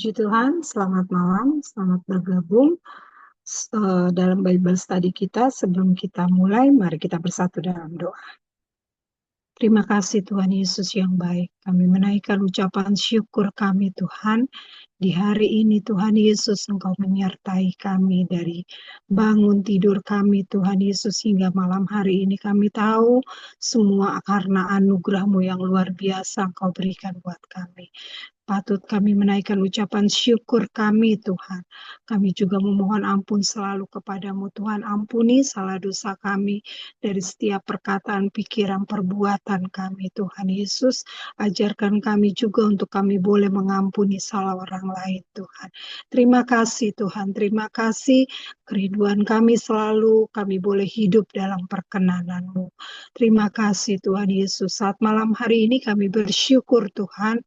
Puji Tuhan, selamat malam, selamat bergabung dalam Bible Study kita. Sebelum kita mulai, mari kita bersatu dalam doa. Terima kasih Tuhan Yesus yang baik. Kami menaikkan ucapan syukur kami Tuhan. Di hari ini Tuhan Yesus Engkau menyertai kami dari bangun tidur kami Tuhan Yesus hingga malam hari ini kami tahu semua karena anugerah-Mu yang luar biasa Engkau berikan buat kami. Patut kami menaikkan ucapan syukur kami Tuhan. Kami juga memohon ampun selalu kepadamu Tuhan. Ampuni salah dosa kami dari setiap perkataan, pikiran, perbuatan kami Tuhan Yesus. Ajarkan kami juga untuk kami boleh mengampuni salah orang lain Tuhan. Terima kasih Tuhan, terima kasih kerinduan kami selalu kami boleh hidup dalam perkenanan-Mu. Terima kasih Tuhan Yesus. Saat malam hari ini kami bersyukur Tuhan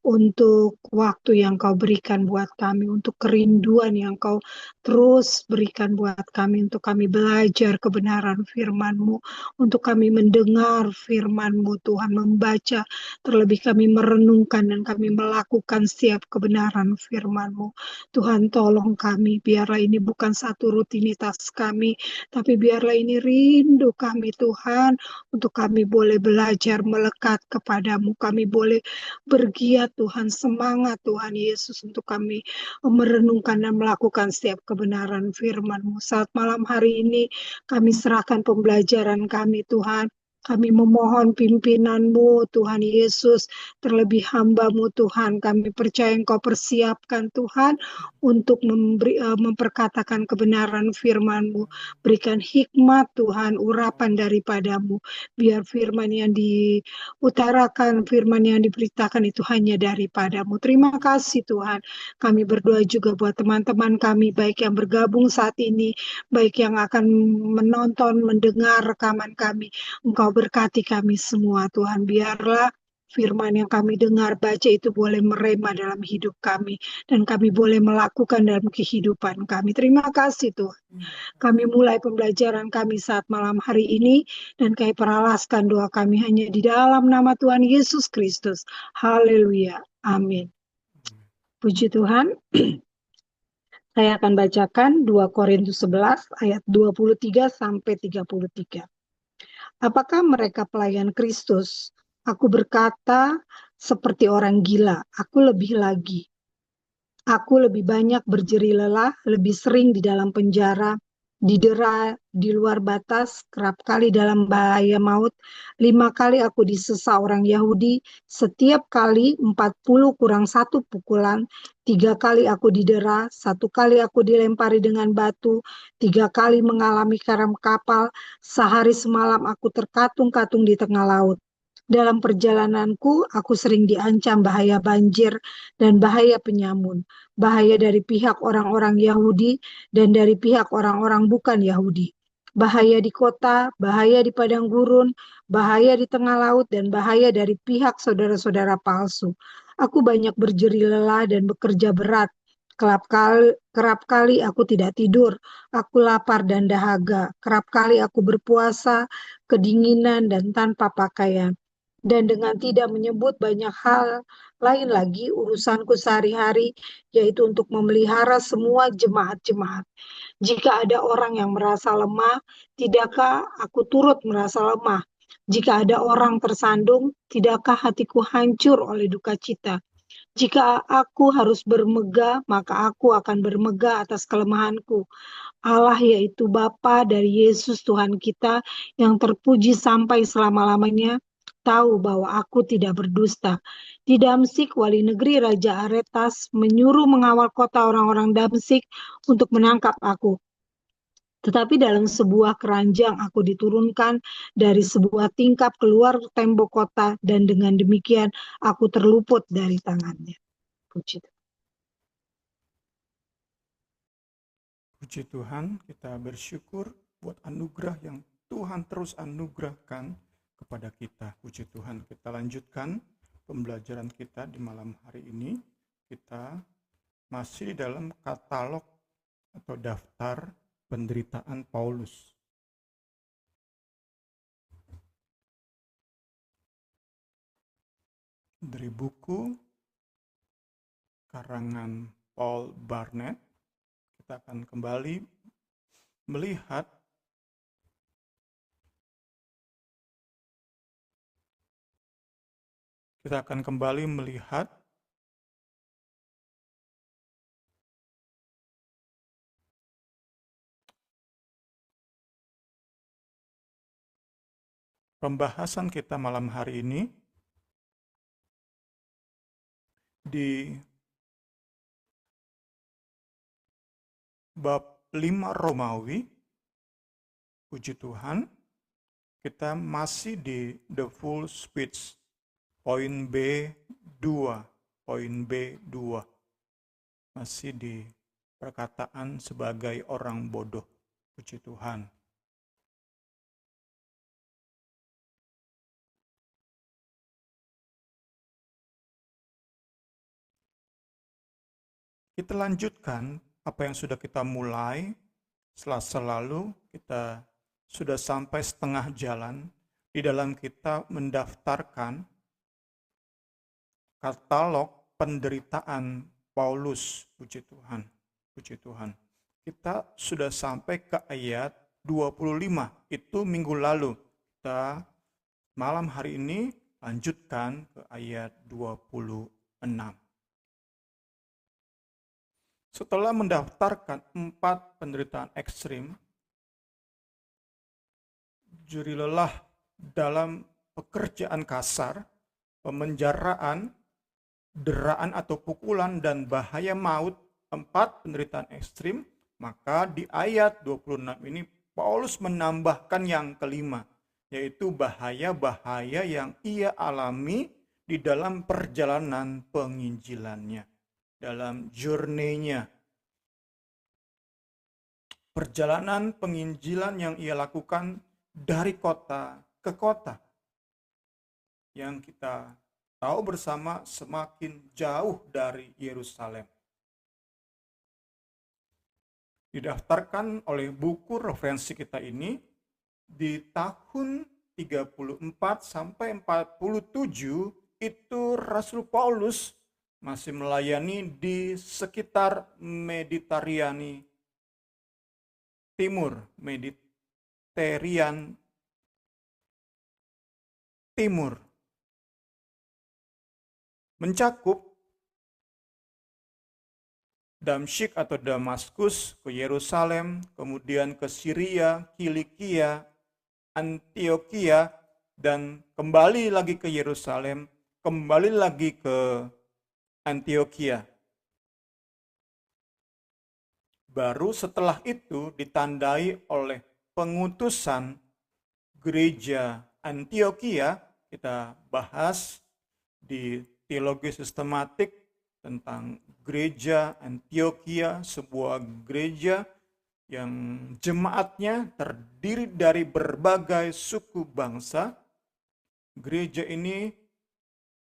untuk waktu yang Kau berikan buat kami, untuk kerinduan yang Kau terus berikan buat kami, untuk kami belajar kebenaran firman-Mu, untuk kami mendengar firman-Mu, Tuhan, membaca, terlebih kami merenungkan dan kami melakukan setiap kebenaran firman-Mu. Tuhan, tolong kami, biarlah ini bukan satu rutinitas kami, tapi biarlah ini rindu kami, Tuhan, untuk kami boleh belajar melekat kepadamu, kami boleh bergiat Tuhan, semangat Tuhan Yesus untuk kami merenungkan dan melakukan setiap kebenaran firman-Mu. Saat malam hari ini kami serahkan pembelajaran kami Tuhan. Kami memohon pimpinan-Mu Tuhan Yesus, terlebih hamba-Mu Tuhan. Kami percaya Engkau persiapkan Tuhan untuk memperkatakan kebenaran firman-Mu. Berikan hikmat Tuhan, urapan daripada-Mu. Biar firman yang diutarakan, firman yang diberitakan itu hanya daripada-Mu. Terima kasih Tuhan. Kami berdoa juga buat teman-teman kami, baik yang bergabung saat ini, baik yang akan menonton, mendengar rekaman kami. Engkau berkati kami semua Tuhan. Biarlah firman yang kami dengar, baca itu boleh merema dalam hidup kami. Dan kami boleh melakukan dalam kehidupan kami. Terima kasih Tuhan. Kami mulai pembelajaran kami saat malam hari ini. Dan kami peralaskan doa kami hanya di dalam nama Tuhan Yesus Kristus. Haleluya. Amin. Puji Tuhan. Saya akan bacakan 2 Korintus 11 ayat 23 sampai 33. Apakah mereka pelayan Kristus? Aku berkata seperti orang gila, aku lebih lagi. Aku lebih banyak berjeri lelah, lebih sering di dalam penjara, didera di luar batas, kerap kali dalam bahaya maut. 5 kali aku disesa orang Yahudi, setiap kali 40 kurang 1 pukulan. 3 kali aku didera, 1 kali aku dilempari dengan batu, 3 kali mengalami karam kapal, sehari semalam aku terkatung-katung di tengah laut. Dalam perjalananku, aku sering diancam bahaya banjir dan bahaya penyamun, bahaya dari pihak orang-orang Yahudi dan dari pihak orang-orang bukan Yahudi, bahaya di kota, bahaya di padang gurun, bahaya di tengah laut, dan bahaya dari pihak saudara-saudara palsu. Aku banyak berjeri lelah dan bekerja berat. Kerap kali aku tidak tidur, aku lapar dan dahaga. Kerap kali aku berpuasa, kedinginan, dan tanpa pakaian. Dan dengan tidak menyebut banyak hal lain lagi, urusanku sehari-hari, yaitu untuk memelihara semua jemaat-jemaat. Jika ada orang yang merasa lemah, tidakkah aku turut merasa lemah? Jika ada orang tersandung, tidakkah hatiku hancur oleh duka cita? Jika aku harus bermegah, maka aku akan bermegah atas kelemahanku. Allah yaitu Bapa dari Yesus Tuhan kita yang terpuji sampai selama-lamanya, tahu bahwa aku tidak berdusta. Di Damsik, wali negeri Raja Aretas menyuruh mengawal kota orang-orang Damsik untuk menangkap aku. Tetapi dalam sebuah keranjang aku diturunkan dari sebuah tingkap keluar tembok kota, dan dengan demikian aku terluput dari tangannya. Puji Tuhan. Puji Tuhan, kita bersyukur buat anugerah yang Tuhan terus anugerahkan kepada kita. Puji Tuhan, kita lanjutkan pembelajaran kita di malam hari ini. Kita masih dalam katalog atau daftar penderitaan Paulus. Dari buku karangan Paul Barnett. Kita akan kembali melihat pembahasan kita malam hari ini di bab 5 Romawi. Puji Tuhan, kita masih di the full speech, poin B2, masih di perkataan sebagai orang bodoh. Puji Tuhan. Kita lanjutkan apa yang sudah kita mulai. Selasa lalu kita sudah sampai setengah jalan di dalam kita mendaftarkan katalog penderitaan Paulus. Puji Tuhan, puji Tuhan. Kita sudah sampai ke ayat 25, itu minggu lalu. Kita malam hari ini lanjutkan ke ayat 26. Setelah mendaftarkan 4 penderitaan ekstrim, jeri lelah dalam pekerjaan kasar, pemenjaraan, deraan atau pukulan, dan bahaya maut, 4 penderitaan ekstrim, maka di ayat 26 ini Paulus menambahkan yang kelima, yaitu bahaya-bahaya yang ia alami di dalam perjalanan penginjilannya. Dalam journey-nya, perjalanan penginjilan yang ia lakukan dari kota ke kota, yang kita tahu bersama semakin jauh dari Yerusalem. Didaftarkan oleh buku referensi kita ini di tahun 34 sampai 47 itu Rasul Paulus masih melayani di sekitar Mediterania Timur, Mediterranean Timur. Mencakup Damsyik atau Damaskus, ke Yerusalem, kemudian ke Syria, Kilikia, Antioquia, dan kembali lagi ke Yerusalem, kembali lagi ke Antioquia. Baru setelah itu ditandai oleh pengutusan gereja Antioquia. Kita bahas di teologi sistematik tentang gereja Antioquia, sebuah gereja yang jemaatnya terdiri dari berbagai suku bangsa. Gereja ini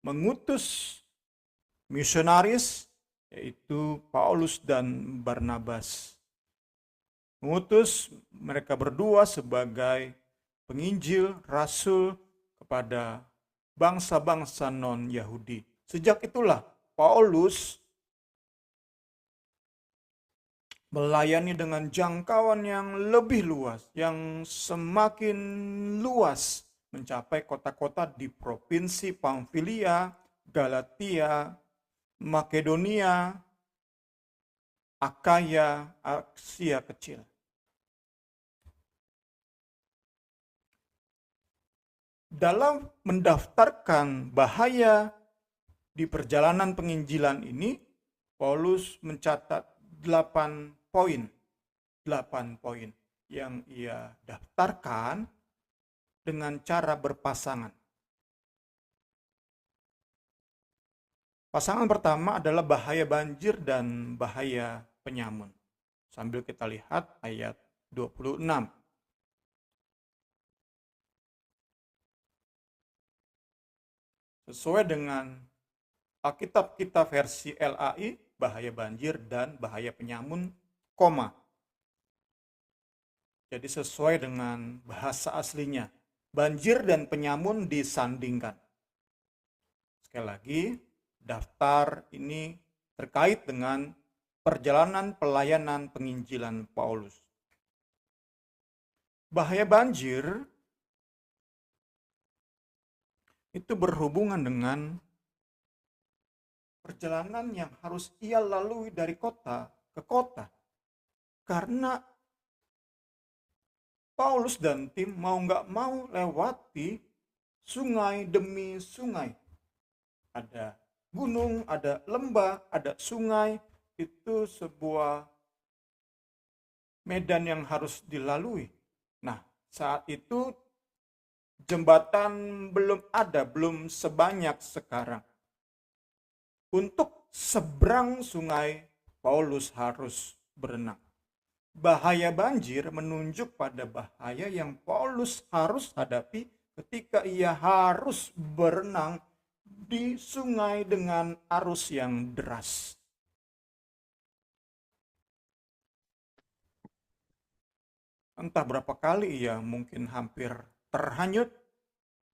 mengutus misionaris, yaitu Paulus dan Barnabas. Mengutus mereka berdua sebagai penginjil, rasul kepada bangsa-bangsa non-Yahudi. Sejak itulah Paulus melayani dengan jangkauan yang lebih luas, yang semakin luas, mencapai kota-kota di provinsi Pamfilia, Galatia, Makedonia, Akaya, Asia Kecil. Dalam mendaftarkan bahaya di perjalanan penginjilan ini, Paulus mencatat 8 poin yang ia daftarkan dengan cara berpasangan. Pasangan pertama adalah bahaya banjir dan bahaya penyamun. Sambil kita lihat ayat 26. Sesuai dengan Alkitab kita versi LAI, bahaya banjir dan bahaya penyamun, koma. Jadi sesuai dengan bahasa aslinya. Banjir dan penyamun disandingkan. Sekali lagi, daftar ini terkait dengan perjalanan pelayanan penginjilan Paulus. Bahaya banjir itu berhubungan dengan perjalanan yang harus ia lalui dari kota ke kota. Karena Paulus dan tim mau nggak mau lewati sungai demi sungai. Ada gunung, ada lembah, ada sungai. Itu sebuah medan yang harus dilalui. Nah, saat itu jembatan belum ada, belum sebanyak sekarang. Untuk seberang sungai, Paulus harus berenang. Bahaya banjir menunjuk pada bahaya yang Paulus harus hadapi ketika ia harus berenang di sungai dengan arus yang deras. Entah berapa kali ia mungkin hampir terhanyut,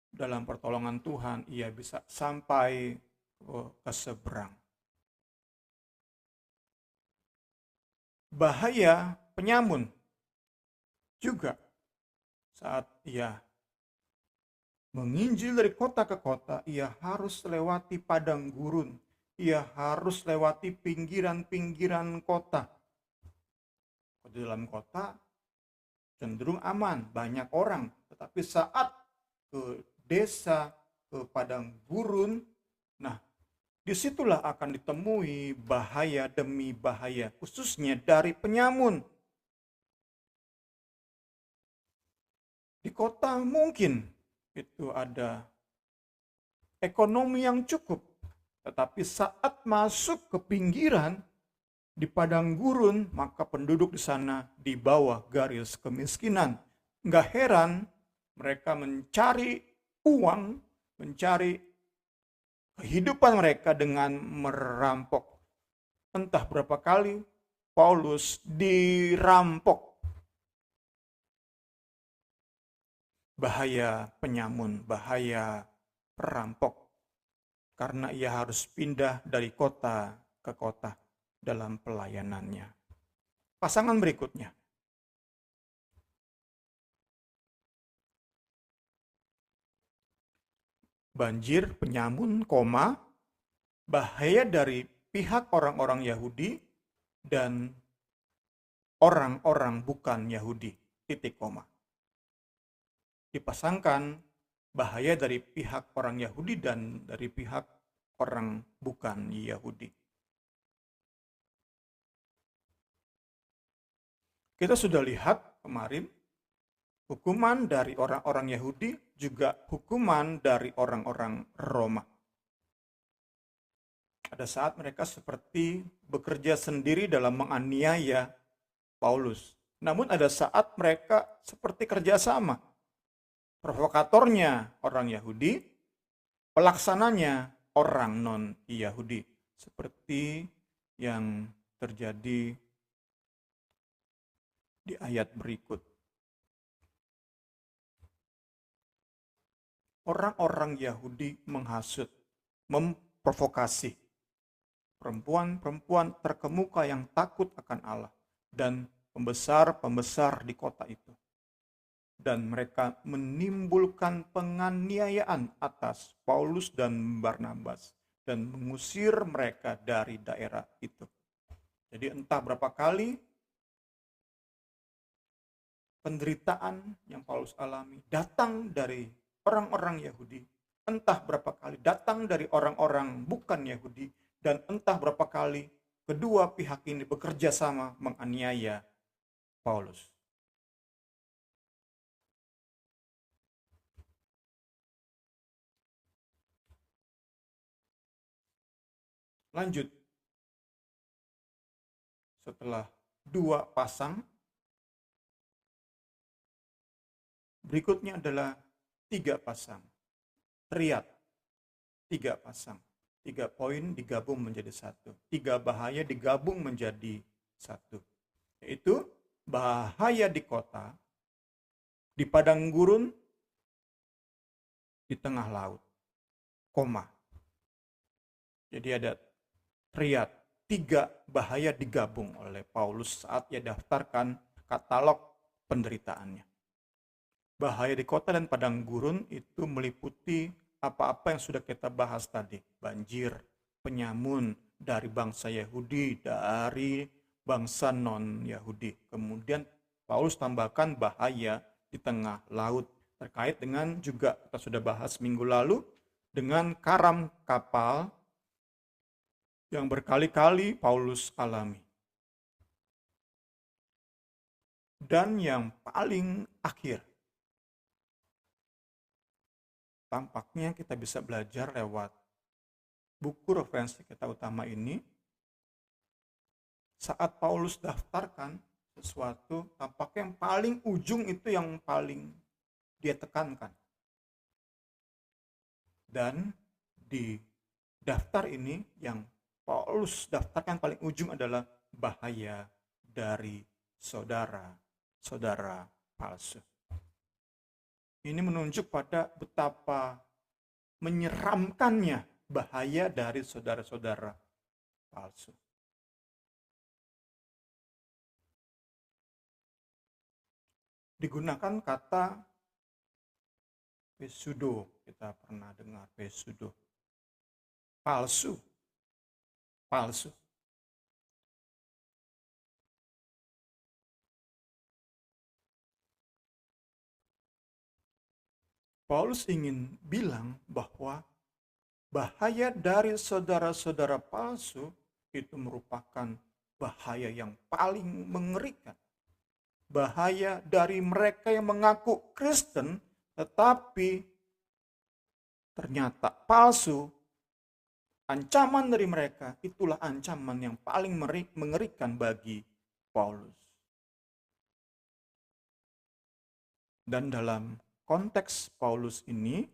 dalam pertolongan Tuhan ia bisa sampai ke seberang. Bahaya penyamun juga saat ia menginjil dari kota ke kota, ia harus lewati padang gurun, ia harus lewati pinggiran-pinggiran kota. Di dalam kota cenderung aman, banyak orang, tetapi saat ke desa, ke padang gurun, nah disitulah akan ditemui bahaya demi bahaya, khususnya dari penyamun. Di kota mungkin itu ada ekonomi yang cukup, tetapi saat masuk ke pinggiran di padang gurun, maka penduduk di sana di bawah garis kemiskinan. Nggak heran mereka mencari uang, mencari kehidupan mereka dengan merampok. Entah berapa kali Paulus dirampok. Bahaya penyamun, bahaya perampok. Karena ia harus pindah dari kota ke kota dalam pelayanannya. Pasangan berikutnya. Banjir, penyamun, bahaya dari pihak orang-orang Yahudi dan orang-orang bukan Yahudi, titik koma. Dipasangkan bahaya dari pihak orang Yahudi dan dari pihak orang bukan Yahudi. Kita sudah lihat kemarin hukuman dari orang-orang Yahudi juga hukuman dari orang-orang Roma. Ada saat mereka seperti bekerja sendiri dalam menganiaya Paulus. Namun ada saat mereka seperti kerjasama. Provokatornya orang Yahudi, pelaksananya orang non-Yahudi. Seperti yang terjadi di ayat berikut. Orang-orang Yahudi menghasut, memprovokasi perempuan-perempuan terkemuka yang takut akan Allah dan pembesar-pembesar di kota itu. Dan mereka menimbulkan penganiayaan atas Paulus dan Barnabas dan mengusir mereka dari daerah itu. Jadi entah berapa kali penderitaan yang Paulus alami datang dari orang-orang Yahudi, entah berapa kali datang dari orang-orang bukan Yahudi, dan entah berapa kali kedua pihak ini bekerja sama menganiaya Paulus. Lanjut. Setelah dua pasang, berikutnya adalah tiga pasang. Triad, tiga pasang. 3 poin digabung menjadi satu. 3 bahaya digabung menjadi satu. Yaitu bahaya di kota, di padang gurun, di tengah laut. Koma. Jadi ada triad, 3 bahaya digabung oleh Paulus saat ia daftarkan katalog penderitaannya. Bahaya di kota dan padang gurun itu meliputi apa-apa yang sudah kita bahas tadi. Banjir, penyamun dari bangsa Yahudi, dari bangsa non-Yahudi. Kemudian Paulus tambahkan bahaya di tengah laut. Terkait dengan juga kita sudah bahas minggu lalu, dengan karam kapal yang berkali-kali Paulus alami. Dan yang paling akhir, tampaknya kita bisa belajar lewat buku referensi kita utama ini. Saat Paulus daftarkan sesuatu, tampaknya yang paling ujung itu yang paling dia tekankan. Dan di daftar ini yang Paulus daftarkan paling ujung adalah bahaya dari saudara-saudara palsu. Ini menunjuk pada betapa menyeramkannya bahaya dari saudara-saudara palsu. Digunakan kata pesudo, kita pernah dengar pesudo. Palsu. Paulus ingin bilang bahwa bahaya dari saudara-saudara palsu itu merupakan bahaya yang paling mengerikan. Bahaya dari mereka yang mengaku Kristen tetapi ternyata palsu. Ancaman dari mereka itulah ancaman yang paling mengerikan bagi Paulus. Dan dalam konteks Paulus ini,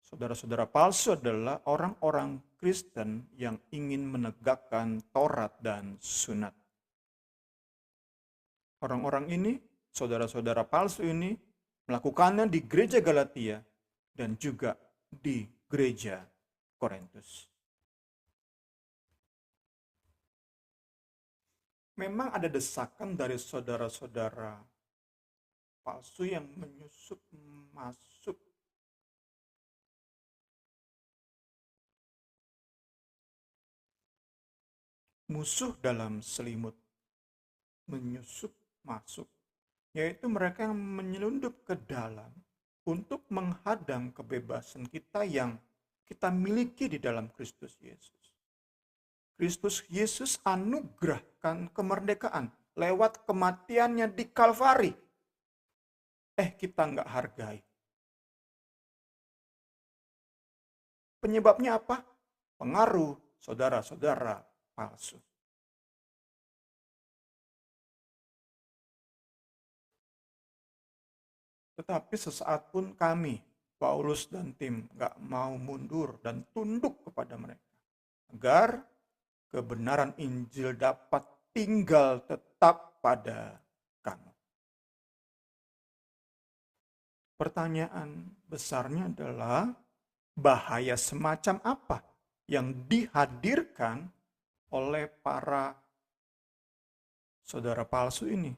saudara-saudara palsu adalah orang-orang Kristen yang ingin menegakkan Taurat dan Sunat. Orang-orang ini, saudara-saudara palsu ini, melakukannya di gereja Galatia dan juga di gereja Korintus. Memang ada desakan dari saudara-saudara palsu yang menyusup masuk musuh dalam selimut, menyusup masuk, yaitu mereka yang menyelundup ke dalam untuk menghadang kebebasan kita yang kita miliki di dalam Kristus Yesus. Kristus Yesus anugerahkan kemerdekaan lewat kematiannya di Kalvari. Kita nggak hargai. Penyebabnya apa? Pengaruh saudara-saudara palsu. Tetapi sesaat pun kami, Paulus dan tim, nggak mau mundur dan tunduk kepada mereka. Agar kebenaran Injil dapat tinggal tetap pada kamu. Pertanyaan besarnya adalah bahaya semacam apa yang dihadirkan oleh para saudara palsu ini?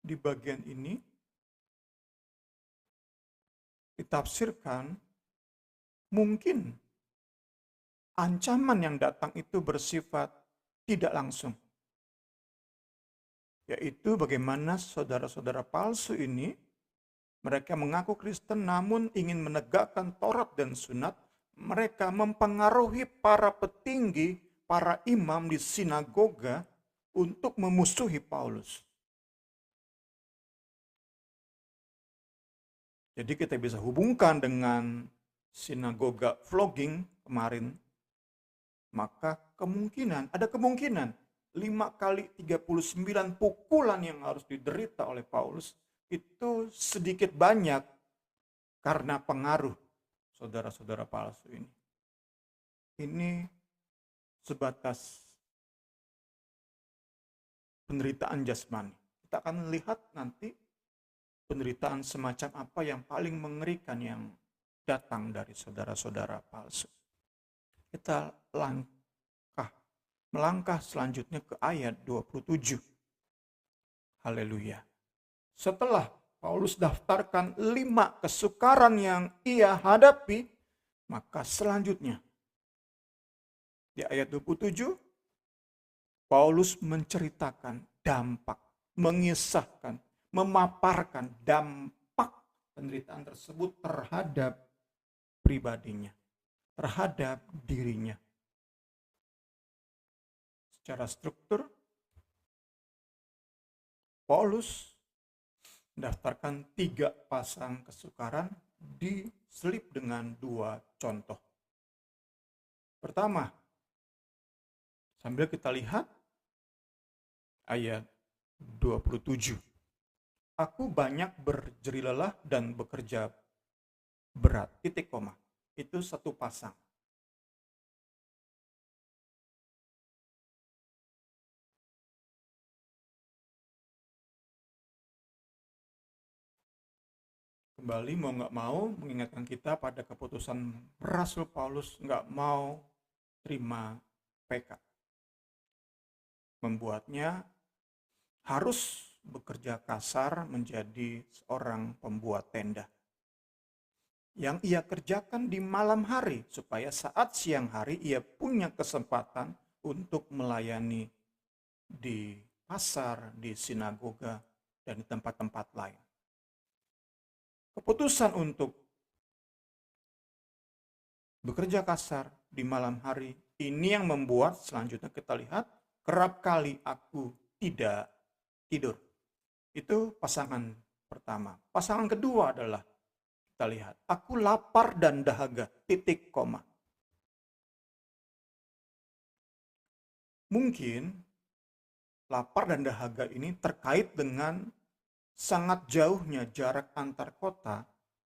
Di bagian ini ditafsirkan mungkin ancaman yang datang itu bersifat tidak langsung. Yaitu bagaimana saudara-saudara palsu ini, mereka mengaku Kristen namun ingin menegakkan Taurat dan Sunat. Mereka mempengaruhi para petinggi, para imam di sinagoga untuk memusuhi Paulus. Jadi kita bisa hubungkan dengan sinagoga flogging kemarin. Maka ada kemungkinan 5 kali 39 pukulan yang harus diderita oleh Paulus itu sedikit banyak karena pengaruh saudara-saudara palsu ini. Ini sebatas penderitaan jasmani. Kita akan lihat nanti penderitaan semacam apa yang paling mengerikan yang datang dari saudara-saudara palsu. Kita melangkah selanjutnya ke ayat 27. Haleluya. Setelah Paulus daftarkan 5 kesukaran yang ia hadapi, maka selanjutnya di ayat 27, Paulus menceritakan dampak, mengisahkan, memaparkan dampak penderitaan tersebut terhadap pribadinya, terhadap dirinya. Secara struktur, Paulus mendaftarkan 3 pasang kesukaran diselip dengan 2 contoh. Pertama, sambil kita lihat ayat 27. Aku banyak berjerih lelah dan bekerja berat. Titik koma. Itu 1 pasang. Kembali mau nggak mau mengingatkan kita pada keputusan Rasul Paulus nggak mau terima PK. Membuatnya harus bekerja kasar menjadi seorang pembuat tenda. Yang ia kerjakan di malam hari supaya saat siang hari ia punya kesempatan untuk melayani di pasar, di sinagoga, dan di tempat-tempat lain. Keputusan untuk bekerja kasar di malam hari ini yang membuat selanjutnya kita lihat kerap kali aku tidak tidur. Itu pasangan pertama. Pasangan kedua adalah kita lihat aku lapar dan dahaga. Titik koma. Mungkin lapar dan dahaga ini terkait dengan sangat jauhnya jarak antar kota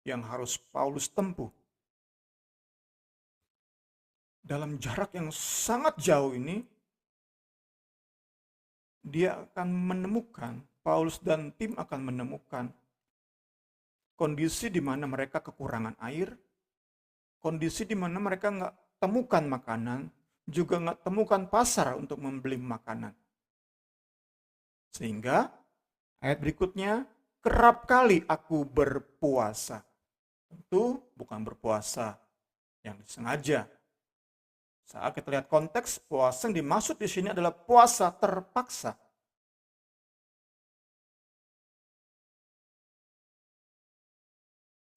yang harus Paulus tempuh. Dalam jarak yang sangat jauh ini, dia akan menemukan, Paulus dan tim akan menemukan kondisi di mana mereka kekurangan air, kondisi di mana mereka nggak temukan makanan, juga nggak temukan pasar untuk membeli makanan. Sehingga ayat berikutnya, kerap kali aku berpuasa. Tentu bukan berpuasa yang disengaja. Saat kita lihat konteks, puasa yang dimaksud di sini adalah puasa terpaksa.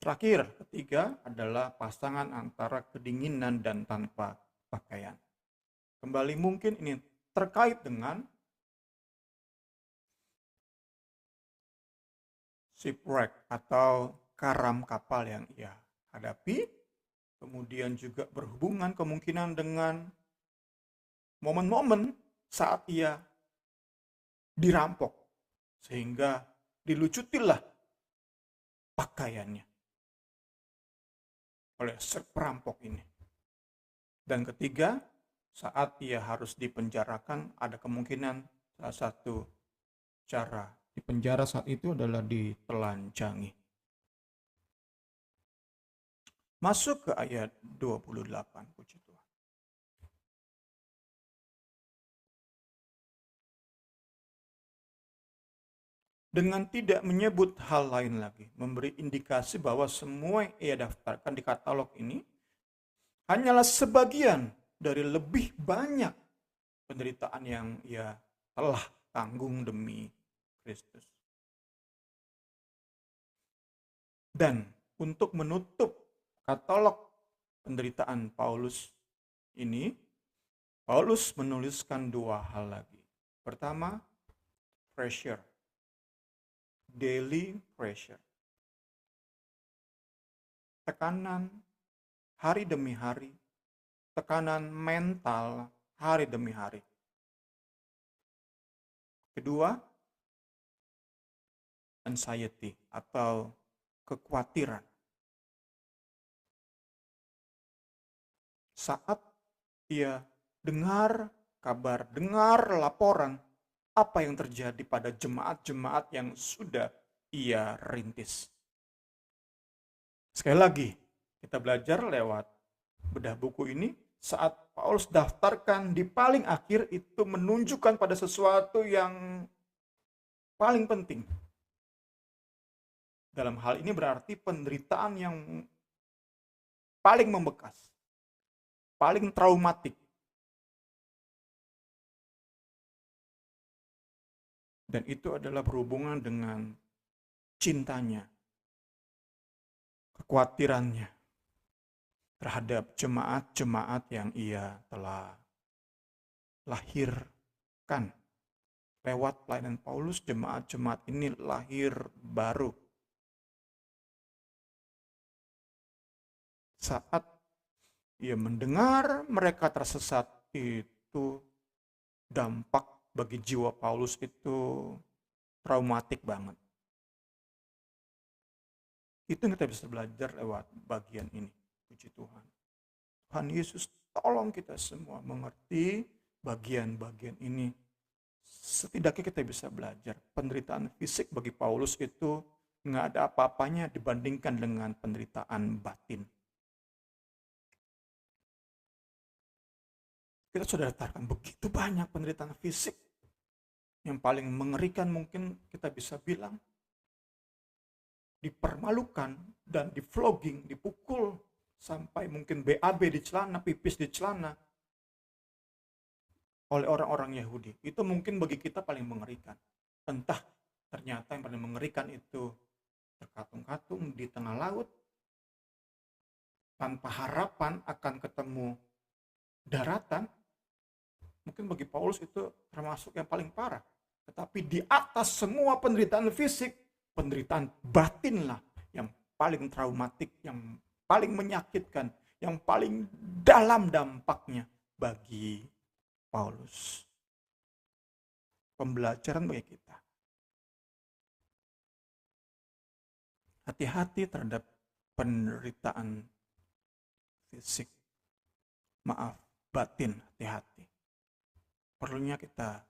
Terakhir, ketiga adalah pasangan antara kedinginan dan tanpa pakaian. Kembali mungkin ini terkait dengan shipwreck atau karam kapal yang ia hadapi, kemudian juga berhubungan kemungkinan dengan momen-momen saat ia dirampok, sehingga dilucutilah pakaiannya oleh perampok ini. Dan ketiga, saat ia harus dipenjarakan, ada kemungkinan salah satu cara dipenjara saat itu adalah ditelanjangi. Masuk ke ayat 28, puji Tuhan. Dengan tidak menyebut hal lain lagi, memberi indikasi bahwa semua yang ia daftarkan di katalog ini hanyalah sebagian dari lebih banyak penderitaan yang ia telah tanggung demi Kristus. Dan untuk menutup katalog penderitaan Paulus ini, Paulus menuliskan 2 hal lagi. Pertama, pressure. Daily pressure. Tekanan hari demi hari. Tekanan mental hari demi hari. Kedua, anxiety atau kekhawatiran. Saat ia dengar kabar, dengar laporan apa yang terjadi pada jemaat-jemaat yang sudah ia rintis. Sekali lagi, kita belajar lewat bedah buku ini, saat Paulus daftarkan di paling akhir itu menunjukkan pada sesuatu yang paling penting. Dalam hal ini berarti penderitaan yang paling membekas, paling traumatik. Dan itu adalah berhubungan dengan cintanya, kekhawatirannya terhadap jemaat-jemaat yang ia telah lahirkan. Lewat pelayanan Paulus, jemaat-jemaat ini lahir baru. Saat ia mendengar mereka tersesat, itu dampak bagi jiwa Paulus itu traumatik banget. Itu yang kita bisa belajar lewat bagian ini. Puji Tuhan. Tuhan Yesus tolong kita semua mengerti bagian-bagian ini. Setidaknya kita bisa belajar. Penderitaan fisik bagi Paulus itu nggak ada apa-apanya dibandingkan dengan penderitaan batin. Kita sudah daftarkan begitu banyak penderitaan fisik. Yang paling mengerikan mungkin kita bisa bilang, dipermalukan dan di-flogging, dipukul, sampai mungkin BAB di celana, pipis di celana, oleh orang-orang Yahudi. Itu mungkin bagi kita paling mengerikan. Entah ternyata yang paling mengerikan itu terkatung-katung di tengah laut, tanpa harapan akan ketemu daratan. Mungkin bagi Paulus itu termasuk yang paling parah. Tetapi di atas semua penderitaan fisik, penderitaan batinlah yang paling traumatik, yang paling menyakitkan, yang paling dalam dampaknya bagi Paulus. Pembelajaran bagi kita. Hati-hati terhadap penderitaan fisik. Maaf, batin, hati-hati. Perlunya kita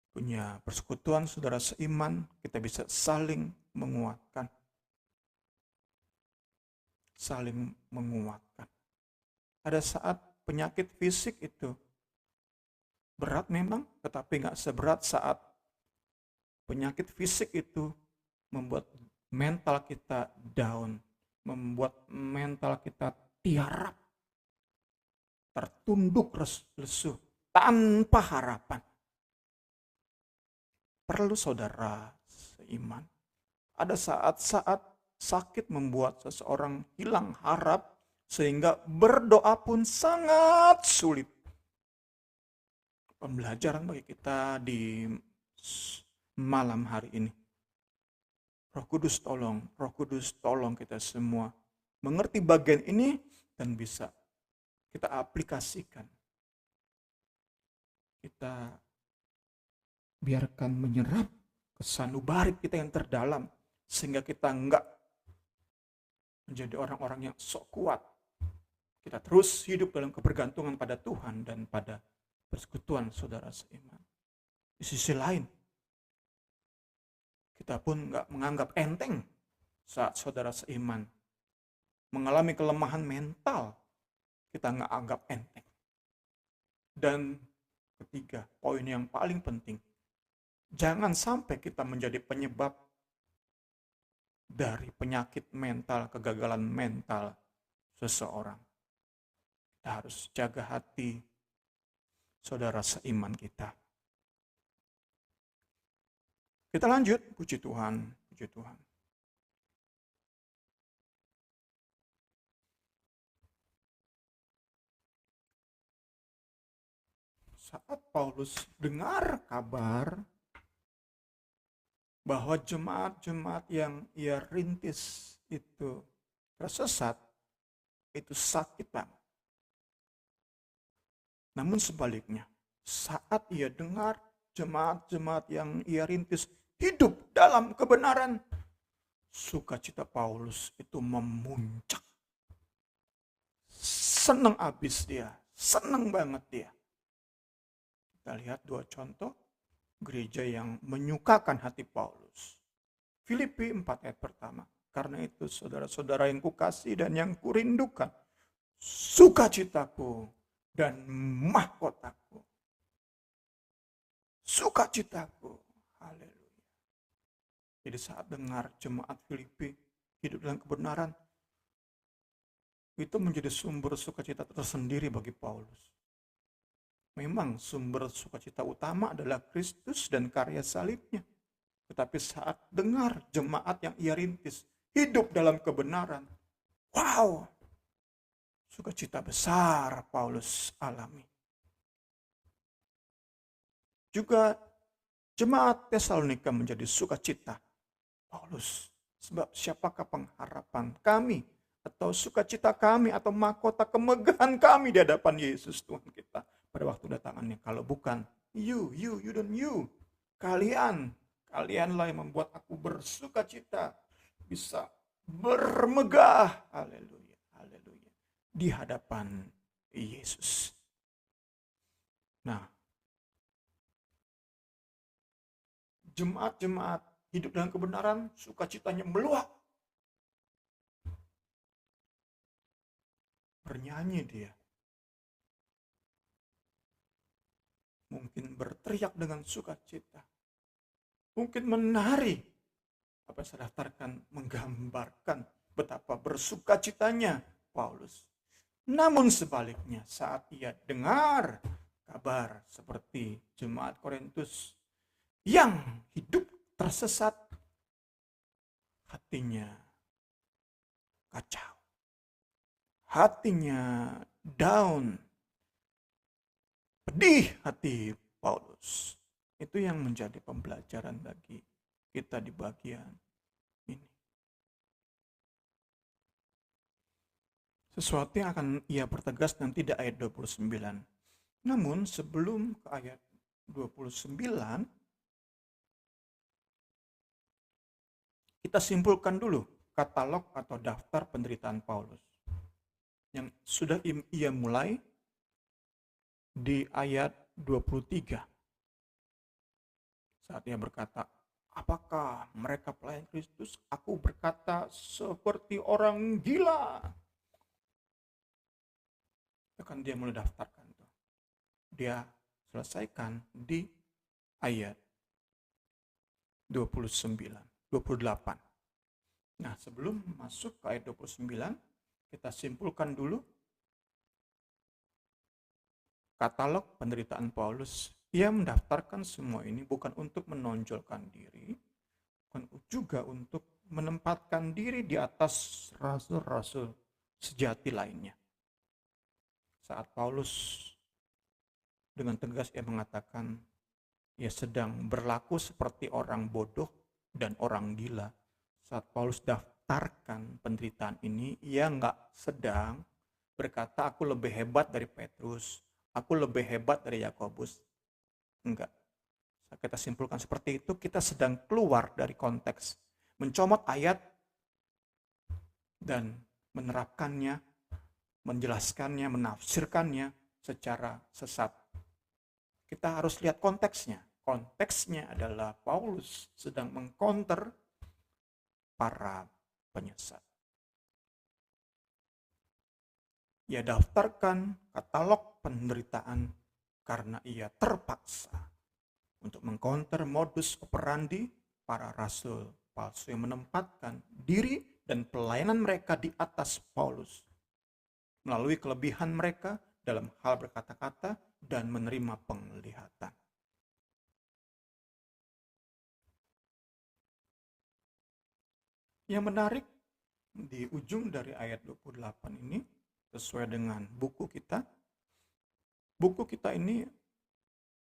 punya persekutuan saudara seiman, kita bisa saling menguatkan. Saling menguatkan. Ada saat penyakit fisik itu berat memang, tetapi nggak seberat saat penyakit fisik itu membuat mental kita down, membuat mental kita tiarap, tertunduk lesu, tanpa harapan. Perlu saudara seiman. Ada saat-saat sakit membuat seseorang hilang harap, sehingga berdoa pun sangat sulit. Pembelajaran bagi kita di malam hari ini. Roh Kudus tolong kita semua mengerti bagian ini dan bisa kita aplikasikan. Kita biarkan menyerap kesanubari kita yang terdalam, sehingga kita enggak menjadi orang-orang yang sok kuat. Kita terus hidup dalam kebergantungan pada Tuhan dan pada persekutuan saudara seiman. Di sisi lain, kita pun enggak menganggap enteng saat saudara seiman mengalami kelemahan mental. Kita enggak anggap enteng. Dan ketiga, poin yang paling penting, jangan sampai kita menjadi penyebab dari penyakit mental, kegagalan mental seseorang. Kita harus jaga hati saudara seiman kita. Kita lanjut, puji Tuhan, puji Tuhan. Saat Paulus dengar kabar bahwa jemaat-jemaat yang ia rintis itu tersesat, itu sakit banget. Namun sebaliknya, saat ia dengar jemaat-jemaat yang ia rintis hidup dalam kebenaran, sukacita Paulus itu memuncak. Senang abis dia, senang banget dia. Kita lihat dua contoh. gereja yang menyukakan hati Paulus. Filipi 4 ayat pertama. Karena itu saudara-saudara yang kukasih dan yang kurindukan, sukacitaku dan mahkotaku. Sukacitaku. Haleluya. Jadi saat dengar jemaat Filipi hidup dalam kebenaran, itu menjadi sumber sukacita tersendiri bagi Paulus. Memang sumber sukacita utama adalah Kristus dan karya salibnya. Tetapi saat dengar jemaat yang ia rintis hidup dalam kebenaran, wow, sukacita besar Paulus alami. Juga jemaat Tesalonika menjadi sukacita Paulus. Sebab siapakah pengharapan kami atau sukacita kami atau mahkota kemegahan kami di hadapan Yesus Tuhan kita pada waktu datangannya, kalau bukan you. Kalianlah yang membuat aku bersukacita, bisa bermegah, haleluya, di hadapan Yesus. Nah, jemaat-jemaat hidup dalam kebenaran, sukacitanya meluap. Bernyanyi dia. Mungkin berteriak dengan sukacita. Mungkin menari. Apa saya daftarkan menggambarkan betapa bersukacitanya Paulus. Namun sebaliknya saat ia dengar kabar seperti jemaat Korintus yang hidup tersesat, hatinya kacau. Hatinya down. Pedih hati Paulus. Itu yang menjadi pembelajaran bagi kita di bagian ini. Sesuatu yang akan ia pertegas nanti di ayat 29. Namun sebelum ke ayat 29, kita simpulkan dulu katalog atau daftar penderitaan Paulus yang sudah ia mulai di ayat 23. Saat ia berkata, apakah mereka pelayan Kristus? Aku berkata seperti orang gila. Akan dia mulai daftarkan. Dia selesaikan di ayat 28. Nah, sebelum masuk ke ayat 29, kita simpulkan dulu katalog penderitaan Paulus. Ia mendaftarkan semua ini bukan untuk menonjolkan diri, bukan juga untuk menempatkan diri di atas rasul-rasul sejati lainnya. Saat Paulus dengan tegas ia mengatakan, ia sedang berlaku seperti orang bodoh dan orang gila. Saat Paulus daftarkan penderitaan ini, ia nggak sedang berkata, aku lebih hebat dari Petrus, aku lebih hebat dari Yakobus. Enggak. Kita simpulkan seperti itu, kita sedang keluar dari konteks, mencomot ayat dan menerapkannya, menjelaskannya, menafsirkannya secara sesat. Kita harus lihat konteksnya. Konteksnya adalah Paulus sedang mengcounter para penyesat. Ia daftarkan katalog penderitaan karena ia terpaksa untuk mengcounter modus operandi para rasul palsu yang menempatkan diri dan pelayanan mereka di atas Paulus melalui kelebihan mereka dalam hal berkata-kata dan menerima penglihatan. Yang menarik di ujung dari ayat 28 ini sesuai dengan buku kita ini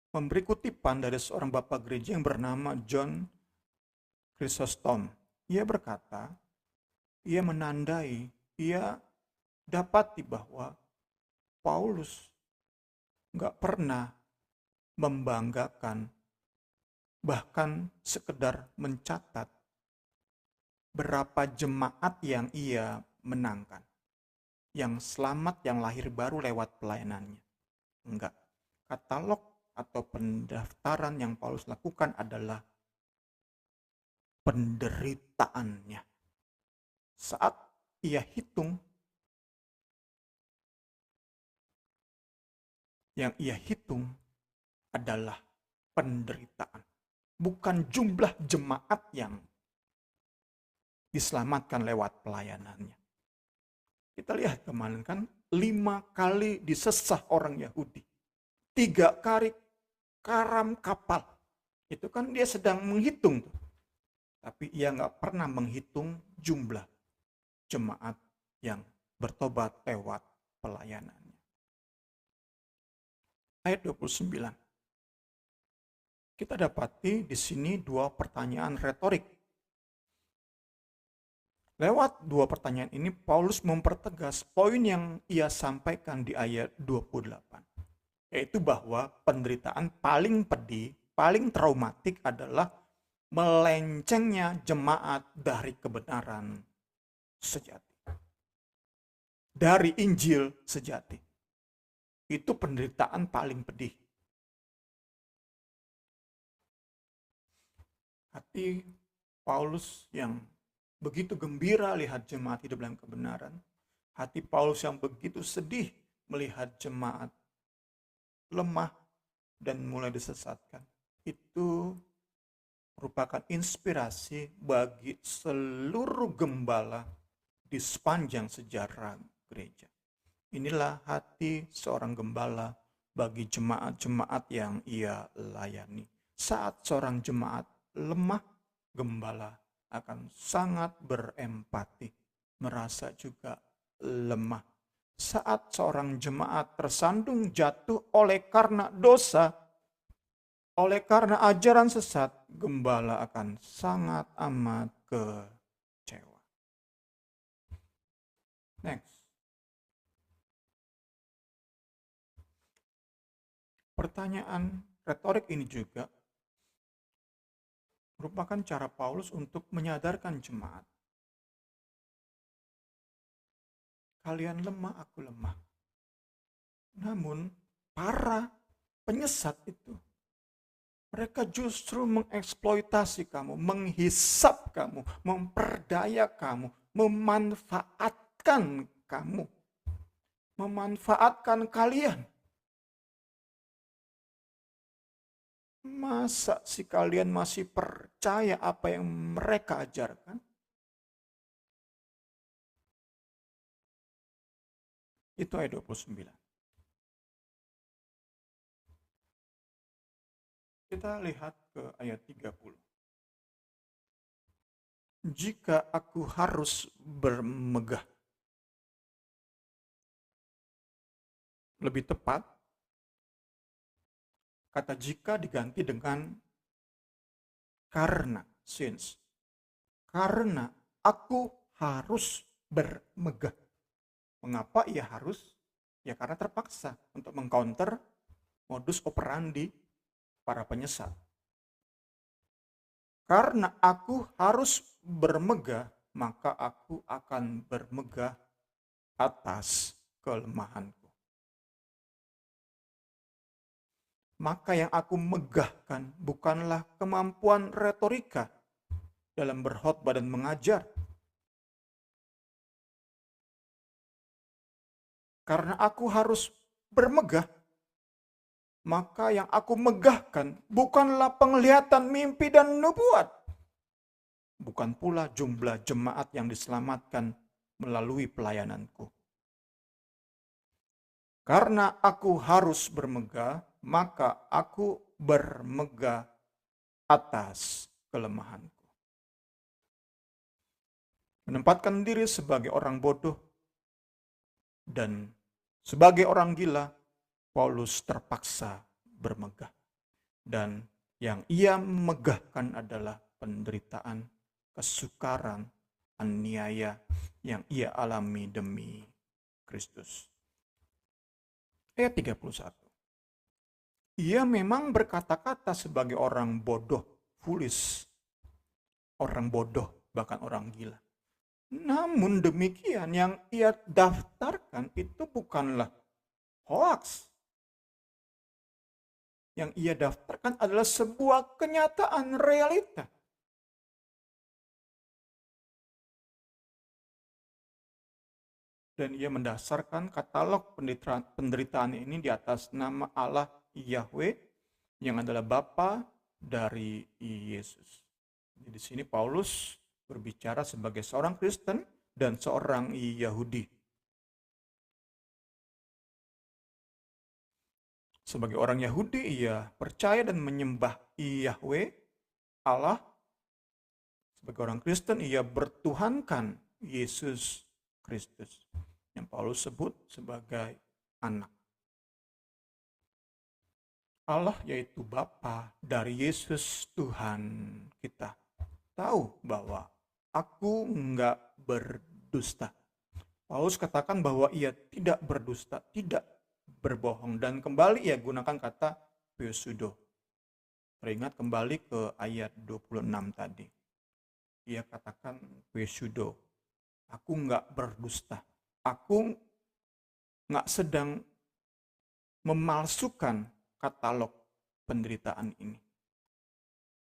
memberi kutipan dari seorang bapak gereja yang bernama John Chrysostom. Ia berkata, ia menandai, ia dapati bahwa Paulus nggak pernah membanggakan, bahkan sekedar mencatat berapa jemaat yang ia menangkan, yang selamat, yang lahir baru lewat pelayanannya. Enggak. Katalog atau pendaftaran yang Paulus lakukan adalah penderitaannya. Saat ia hitung, yang ia hitung adalah penderitaan. Bukan jumlah jemaat yang diselamatkan lewat pelayanannya. Kita lihat kemarin kan, 5 kali disesah orang Yahudi. 3 kali karam kapal. Itu kan dia sedang menghitung. Tapi ia nggak pernah menghitung jumlah jemaat yang bertobat lewat pelayanannya. Ayat 29. Kita dapati di sini 2 pertanyaan retorik. Lewat 2 pertanyaan ini, Paulus mempertegas poin yang ia sampaikan di ayat 28. Yaitu bahwa penderitaan paling pedih, paling traumatik adalah melencengnya jemaat dari kebenaran sejati. Dari Injil sejati. Itu penderitaan paling pedih. Hati Paulus yang begitu gembira lihat jemaat hidup dalam kebenaran. Hati Paulus yang begitu sedih melihat jemaat lemah dan mulai disesatkan. Itu merupakan inspirasi bagi seluruh gembala di sepanjang sejarah gereja. Inilah hati seorang gembala bagi jemaat-jemaat yang ia layani. Saat seorang jemaat lemah, gembala akan sangat berempati, merasa juga lemah. Saat seorang jemaat tersandung jatuh oleh karena dosa, oleh karena ajaran sesat, gembala akan sangat amat kecewa. Next. Pertanyaan retorik ini juga merupakan cara Paulus untuk menyadarkan jemaat. Kalian lemah, aku lemah. Namun, para penyesat itu, mereka justru mengeksploitasi kamu, menghisap kamu, memperdaya kamu, memanfaatkan kamu, memanfaatkan kalian. Masa sih kalian masih percaya apa yang mereka ajarkan? Itu ayat 29. Kita lihat ke ayat 30. Jika aku harus bermegah. Lebih tepat, kata jika diganti dengan karena, since. Karena aku harus bermegah. Mengapa ia harus? Ya karena terpaksa untuk mengcounter modus operandi para penyesat. Karena aku harus bermegah, maka aku akan bermegah atas kelemahanku. Maka yang aku megahkan bukanlah kemampuan retorika dalam berkhotbah dan mengajar. Karena aku harus bermegah, maka yang aku megahkan bukanlah penglihatan mimpi dan nubuat. Bukan pula jumlah jemaat yang diselamatkan melalui pelayananku. Karena aku harus bermegah, maka aku bermegah atas kelemahanku. Menempatkan diri sebagai orang bodoh dan sebagai orang gila, Paulus terpaksa bermegah. Dan yang ia megahkan adalah penderitaan, kesukaran, aniaya yang ia alami demi Kristus. Ayat 31. Ia memang berkata-kata sebagai orang bodoh, foolish. Orang bodoh, bahkan orang gila. Namun demikian yang ia daftarkan itu bukanlah hoax. yang ia daftarkan adalah sebuah kenyataan realita. Dan ia mendasarkan katalog penderitaan ini di atas nama Allah Yahweh yang adalah Bapa dari Yesus. Jadi di sini Paulus berbicara sebagai seorang Kristen dan seorang Yahudi. Sebagai orang Yahudi, ia percaya dan menyembah Yahweh, Allah. Sebagai orang Kristen, ia bertuhankan Yesus Kristus, yang Paulus sebut sebagai anak. Allah yaitu Bapa dari Yesus Tuhan kita. Tahu bahwa aku enggak berdusta. Paulus katakan bahwa ia tidak berdusta, tidak berbohong. Dan kembali ia gunakan kata pseudo. Teringat kembali ke ayat 26 tadi. Ia katakan pseudo. Aku enggak berdusta. Aku enggak sedang memalsukan katalog penderitaan ini.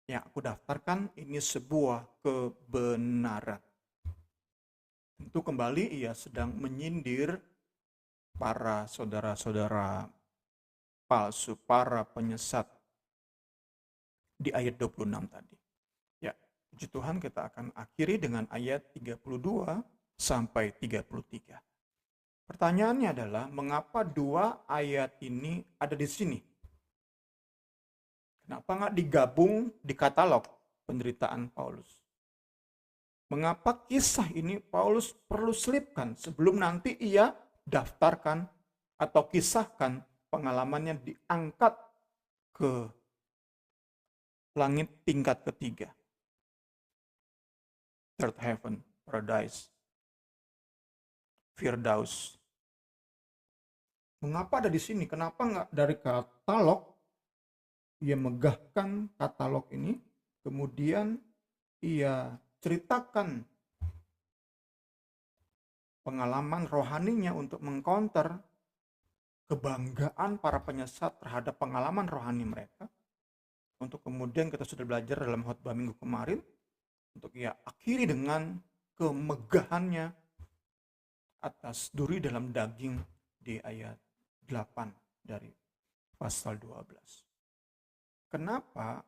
Yang aku daftarkan ini sebuah kebenaran. Tentu kembali ia sedang menyindir para saudara-saudara palsu, para penyesat di ayat 26 tadi. Ya, puji Tuhan, kita akan akhiri dengan ayat 32 sampai 33. Pertanyaannya adalah, mengapa dua ayat ini ada di sini? Kenapa nggak digabung di katalog penderitaan Paulus? Mengapa kisah ini Paulus perlu selipkan sebelum nanti ia daftarkan atau kisahkan pengalamannya diangkat ke langit tingkat ketiga? Third heaven, paradise, Firdaus. Mengapa ada di sini? Kenapa nggak dari katalog? Ia megahkan katalog ini, kemudian ia ceritakan pengalaman rohaninya untuk mengcounter kebanggaan para penyesat terhadap pengalaman rohani mereka. Untuk kemudian kita sudah belajar dalam khotbah minggu kemarin, untuk ia akhiri dengan kemegahannya atas duri dalam daging di ayat 8 dari pasal 12. Kenapa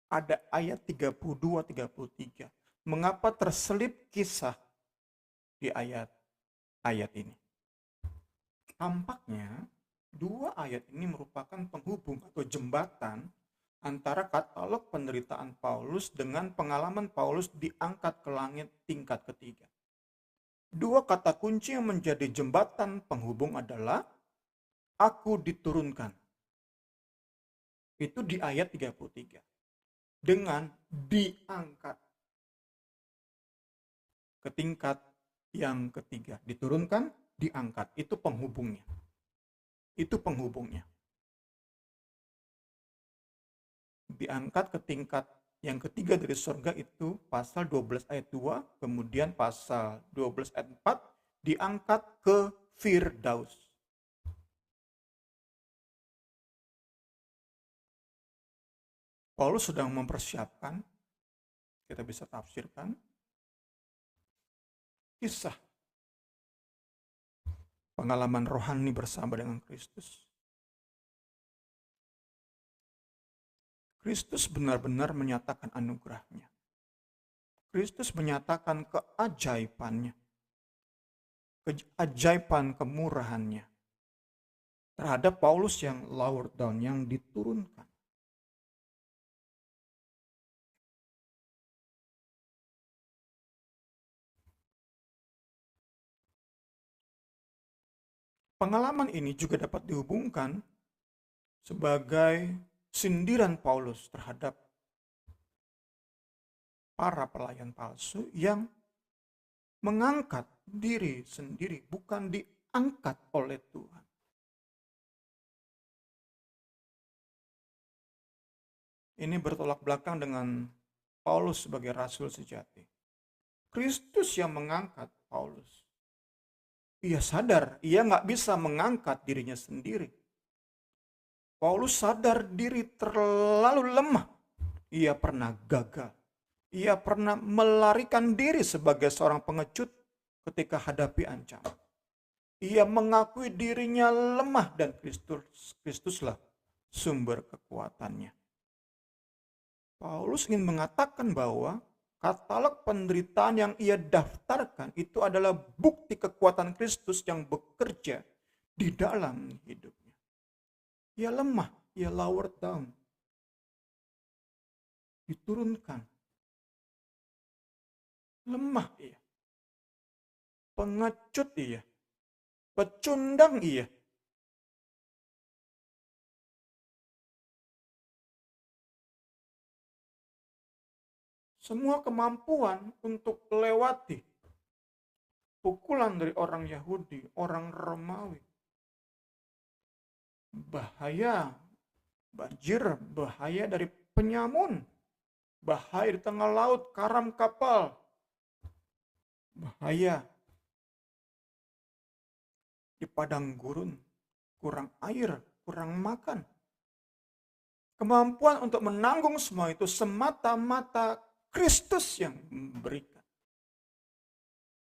ada ayat 32-33? Mengapa terselip kisah di ayat ini? Tampaknya dua ayat ini merupakan penghubung atau jembatan antara katalog penderitaan Paulus dengan pengalaman Paulus diangkat ke langit tingkat ketiga. Dua kata kunci yang menjadi jembatan penghubung adalah aku diturunkan. Itu di ayat 33. Dengan diangkat ke tingkat yang ketiga. Diturunkan, diangkat. Itu penghubungnya. Itu penghubungnya. Diangkat ke tingkat yang ketiga dari surga itu pasal 12 ayat 2. Kemudian pasal 12 ayat 4. Diangkat ke Firdaus. Paulus sedang mempersiapkan, kita bisa tafsirkan, kisah pengalaman rohani bersama dengan Kristus. Kristus benar-benar menyatakan anugerahnya. Kristus menyatakan keajaibannya, keajaiban kemurahannya terhadap Paulus yang lower down, yang diturunkan. Pengalaman ini juga dapat dihubungkan sebagai sindiran Paulus terhadap para pelayan palsu yang mengangkat diri sendiri, bukan diangkat oleh Tuhan. Ini bertolak belakang dengan Paulus sebagai rasul sejati. Kristus yang mengangkat Paulus. Ia sadar, ia nggak bisa mengangkat dirinya sendiri. Paulus sadar diri terlalu lemah. Ia pernah gagal. Ia pernah melarikan diri sebagai seorang pengecut ketika hadapi ancaman. Ia mengakui dirinya lemah dan Kristuslah sumber kekuatannya. Paulus ingin mengatakan bahwa katalog penderitaan yang ia daftarkan itu adalah bukti kekuatan Kristus yang bekerja di dalam hidupnya. Ia lemah, ia lowered down. Diturunkan. Lemah ia. Pengecut ia. Pecundang ia. Semua kemampuan untuk melewati pukulan dari orang Yahudi, orang Romawi. Bahaya, banjir, bahaya dari penyamun. Bahaya di tengah laut, karam kapal. Bahaya di padang gurun, kurang air, kurang makan. Kemampuan untuk menanggung semua itu semata-mata Kristus yang memberikan.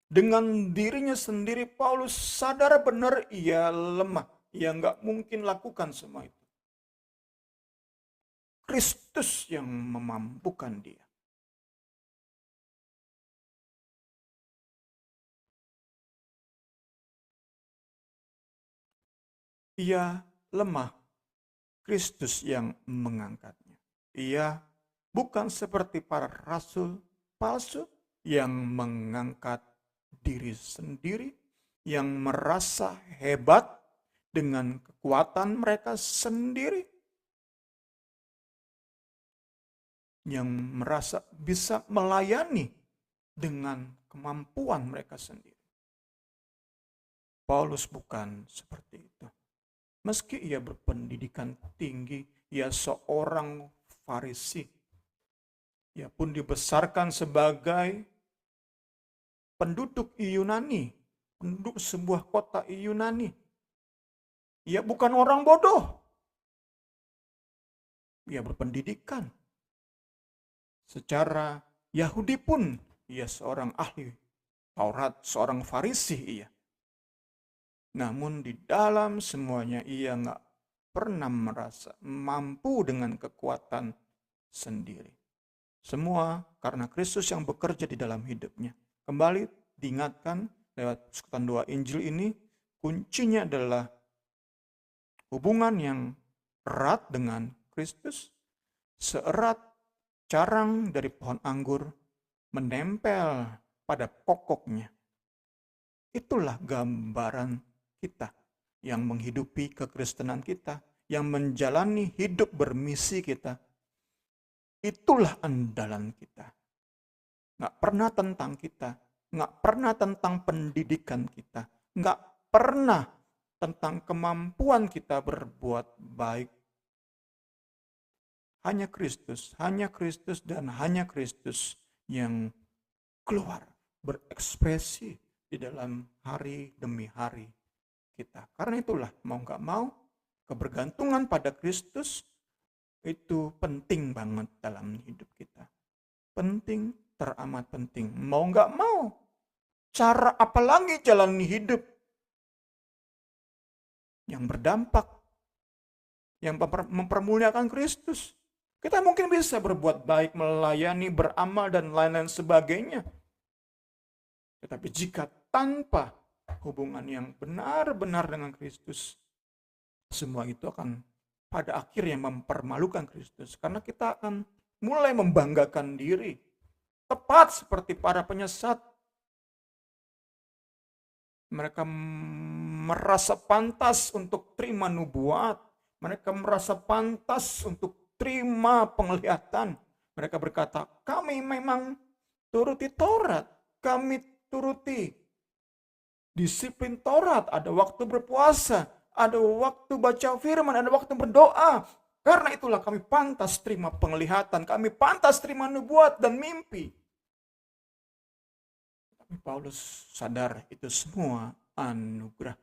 Dengan dirinya sendiri Paulus sadar benar ia lemah. Ia nggak mungkin lakukan semua itu. Kristus yang memampukan dia. Ia lemah. Kristus yang mengangkatnya. Ia bukan seperti para rasul palsu yang mengangkat diri sendiri, yang merasa hebat dengan kekuatan mereka sendiri, yang merasa bisa melayani dengan kemampuan mereka sendiri. Paulus bukan seperti itu. Meski ia berpendidikan tinggi, ia seorang Farisi. Ia pun dibesarkan sebagai penduduk Yunani, penduduk sebuah kota Yunani. Ia bukan orang bodoh. Ia berpendidikan. Secara Yahudi pun ia seorang ahli Taurat, seorang Farisi ia. Namun di dalam semuanya ia nggak pernah merasa mampu dengan kekuatan sendiri. Semua karena Kristus yang bekerja di dalam hidupnya. Kembali diingatkan lewat persekutuan dua Injil ini, kuncinya adalah hubungan yang erat dengan Kristus, seerat carang dari pohon anggur menempel pada pokoknya. Itulah gambaran kita yang menghidupi kekristenan kita, yang menjalani hidup bermisi kita. Itulah andalan kita. Nggak pernah tentang kita, nggak pernah tentang pendidikan kita, nggak pernah tentang kemampuan kita berbuat baik. Hanya Kristus dan hanya Kristus yang keluar, berekspresi di dalam hari demi hari kita. Karena itulah mau nggak mau kebergantungan pada Kristus itu penting banget dalam hidup kita. Penting, teramat penting. Mau nggak mau, cara apa lagi jalani hidup yang berdampak, yang mempermuliakan Kristus. Kita mungkin bisa berbuat baik, melayani, beramal, dan lain-lain sebagainya. Tetapi jika tanpa hubungan yang benar-benar dengan Kristus, semua itu akan pada akhirnya mempermalukan Kristus. Karena kita akan mulai membanggakan diri. Tepat seperti para penyesat. Mereka merasa pantas untuk terima nubuat. Mereka merasa pantas untuk terima penglihatan. Mereka berkata, kami memang turuti Taurat. Kami turuti disiplin Taurat. Ada waktu berpuasa. Ada waktu baca firman. Ada waktu berdoa. Karena itulah kami pantas terima penglihatan. Kami pantas terima nubuat dan mimpi. Tapi Paulus sadar itu semua anugerah.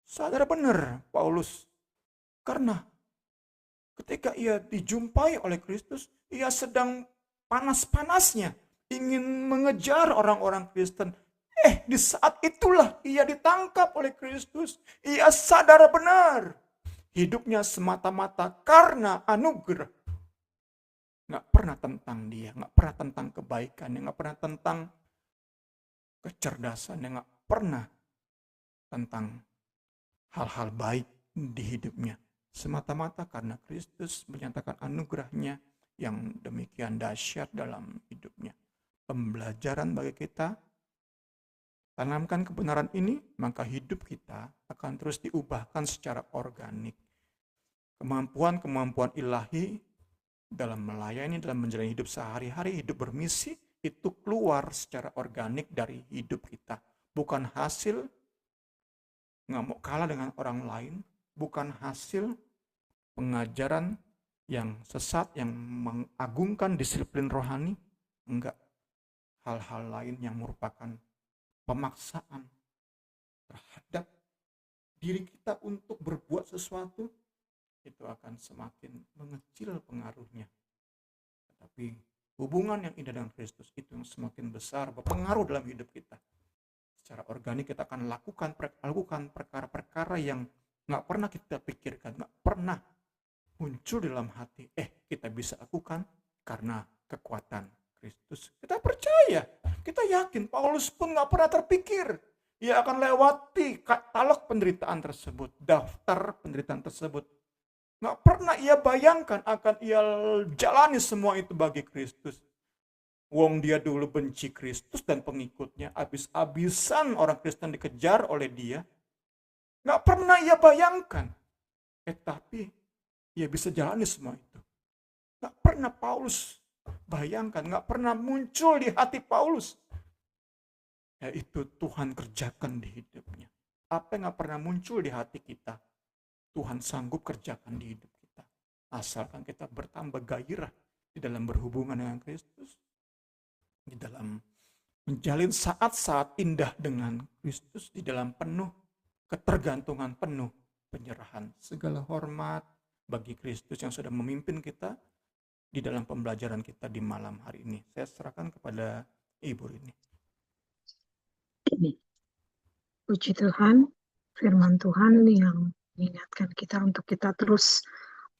Sadar benar Paulus. Karena ketika ia dijumpai oleh Kristus, ia sedang panas-panasnya ingin mengejar orang-orang Kristen. Di saat itulah ia ditangkap oleh Kristus. Ia sadar benar hidupnya semata-mata karena anugerah. Nggak pernah tentang dia, nggak pernah tentang kebaikannya, nggak pernah tentang kecerdasannya, nggak pernah tentang hal-hal baik di hidupnya. Semata-mata karena Kristus menyatakan anugerahnya yang demikian dahsyat dalam hidupnya. Pembelajaran bagi kita, tanamkan kebenaran ini, maka hidup kita akan terus diubahkan secara organik. Kemampuan-kemampuan ilahi dalam melayani, dalam menjalani hidup sehari-hari, hidup bermisi, itu keluar secara organik dari hidup kita. Bukan hasil nggak mau kalah dengan orang lain, bukan hasil pengajaran yang sesat, yang mengagungkan disiplin rohani, enggak. Hal-hal lain yang merupakan pemaksaan terhadap diri kita untuk berbuat sesuatu, itu akan semakin mengecil pengaruhnya. Tetapi hubungan yang indah dengan Kristus itu yang semakin besar berpengaruh dalam hidup kita. Secara organik kita akan lakukan perkara-perkara yang nggak pernah kita pikirkan, nggak pernah muncul dalam hati. Kita bisa lakukan karena kekuatan Kristus. Kita percaya, kita yakin. Paulus pun nggak pernah terpikir ia akan lewati katalog penderitaan tersebut, daftar penderitaan tersebut. Nggak pernah ia bayangkan akan ia jalani semua itu bagi Kristus. Wong dia dulu benci Kristus dan pengikutnya, habis-habisan orang Kristen dikejar oleh dia. Nggak pernah ia bayangkan. Tapi ia bisa jalani semua itu. Nggak pernah Paulus bayangkan, nggak pernah muncul di hati Paulus. Yaitu Tuhan kerjakan di hidupnya. Apa yang nggak pernah muncul di hati kita, Tuhan sanggup kerjakan di hidup kita. Asalkan kita bertambah gairah di dalam berhubungan dengan Kristus, di dalam menjalin saat-saat indah dengan Kristus, di dalam penuh ketergantungan, penuh penyerahan. Segala hormat bagi Kristus yang sudah memimpin kita di dalam pembelajaran kita di malam hari ini. Saya serahkan kepada Ibu Rini. Puji Tuhan, firman Tuhan yang mengingatkan kita untuk kita terus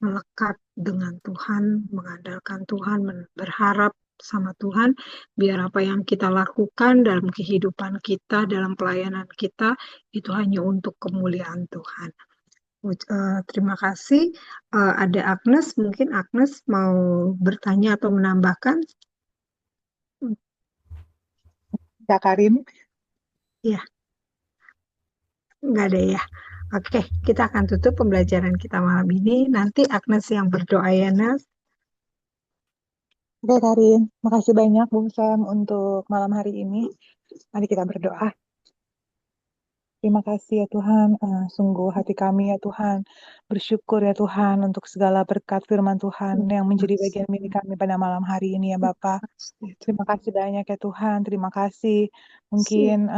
melekat dengan Tuhan, mengandalkan Tuhan, berharap sama Tuhan, biar apa yang kita lakukan dalam kehidupan kita, dalam pelayanan kita, itu hanya untuk kemuliaan Tuhan. Terima kasih. Ada Agnes, mungkin Agnes mau bertanya atau menambahkan? Ya, Karim. Ya, nggak ada ya. Oke, kita akan tutup pembelajaran kita malam ini. Nanti Agnes yang berdoa ya, Nas. Oke, Karin. Makasih banyak, Bung Sam, untuk malam hari ini. Mari kita berdoa. Terima kasih ya Tuhan, sungguh hati kami ya Tuhan, bersyukur ya Tuhan untuk segala berkat firman Tuhan yang menjadi bagian milik kami pada malam hari ini ya Bapa. Terima kasih banyak ya Tuhan, terima kasih. Mungkin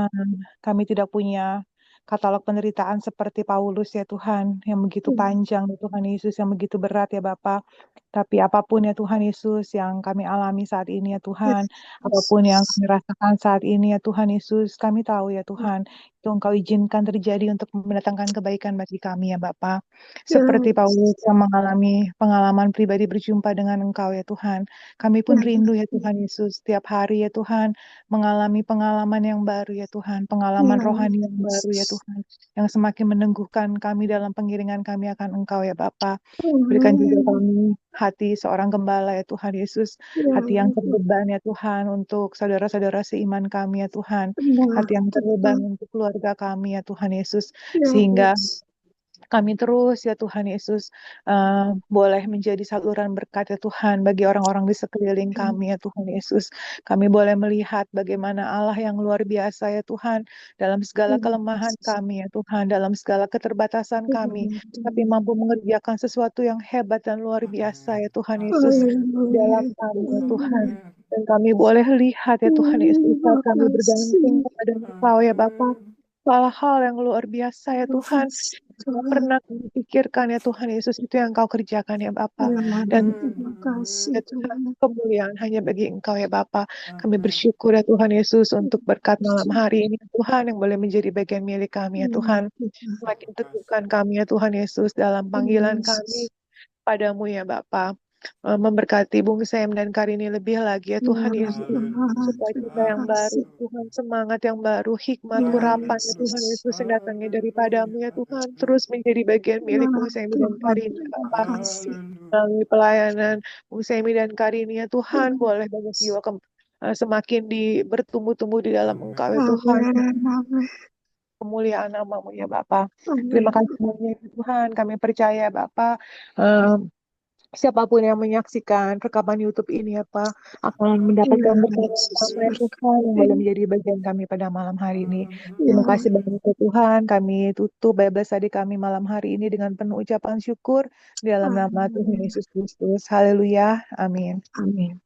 kami tidak punya katalog penderitaan seperti Paulus ya Tuhan, yang begitu panjang ya Tuhan Yesus, yang begitu berat ya Bapa. Tapi apapun ya Tuhan Yesus yang kami alami saat ini ya Tuhan, apapun yang kami rasakan saat ini ya Tuhan Yesus, kami tahu ya Tuhan, itu Engkau izinkan terjadi untuk mendatangkan kebaikan bagi kami ya Bapa. Seperti Paulus yang mengalami pengalaman pribadi berjumpa dengan Engkau ya Tuhan, kami pun rindu ya Tuhan Yesus, setiap hari ya Tuhan, mengalami pengalaman yang baru ya Tuhan, pengalaman rohani yang baru ya Tuhan, yang semakin meneguhkan kami dalam pengiringan kami akan Engkau ya Bapa. Berikan juga kami hati seorang gembala ya Tuhan Yesus, hati yang terbeban ya Tuhan untuk saudara-saudara seiman kami ya Tuhan, hati yang terbeban untuk keluarga kami ya Tuhan Yesus, sehingga kami terus ya Tuhan Yesus boleh menjadi saluran berkat ya Tuhan bagi orang-orang di sekeliling kami ya Tuhan Yesus. Kami boleh melihat bagaimana Allah yang luar biasa ya Tuhan dalam segala kelemahan kami ya Tuhan, dalam segala keterbatasan kami, tapi mampu mengerjakan sesuatu yang hebat dan luar biasa ya Tuhan Yesus dalam kami ya Tuhan. Dan kami boleh lihat ya Tuhan Yesus saat kami bergantung kepada Engkau ya Bapa. hal yang luar biasa ya Tuhan. Cuma pernah kami pikirkan ya Tuhan Yesus, itu yang Kau kerjakan ya Bapa. Dan Terima kasih ya Tuhan, Tuhan. kemuliaan hanya bagi Engkau ya Bapa. Kami bersyukur ya Tuhan Yesus untuk berkat malam hari ini ya Tuhan, yang boleh menjadi bagian milik kami ya Tuhan. Semakin teguhkan kami ya Tuhan Yesus dalam panggilan kami padamu ya Bapa. Memberkati Bung Sam dan Karini lebih lagi ya Tuhan Yesus. Supaya kita yang baru, Tuhan, semangat yang baru, hikmat, urapan ya Tuhan Yesus yang datangnya daripadamu ya Tuhan, terus menjadi bagian milik Bung Semi dan Karini ya Bapa. Melalui pelayanan Bung Semi dan Karini ya Tuhan, boleh banyak jiwa semakin bertumbuh-tumbuh di dalam Engkau ya Tuhan. Kemuliaan namamu ya Bapa. Terima kasih banyak ya Tuhan. Kami percaya Bapa, siapapun yang menyaksikan rekaman YouTube ini ya Pak, akan mendapatkan berkat sama ya Tuhan yang boleh menjadi bagian kami pada malam hari ini. Terima kasih banyak ya Tuhan. Kami tutup Bible study kami malam hari ini dengan penuh ucapan syukur di dalam nama Tuhan Yesus Kristus. Haleluya. Amin. Amin.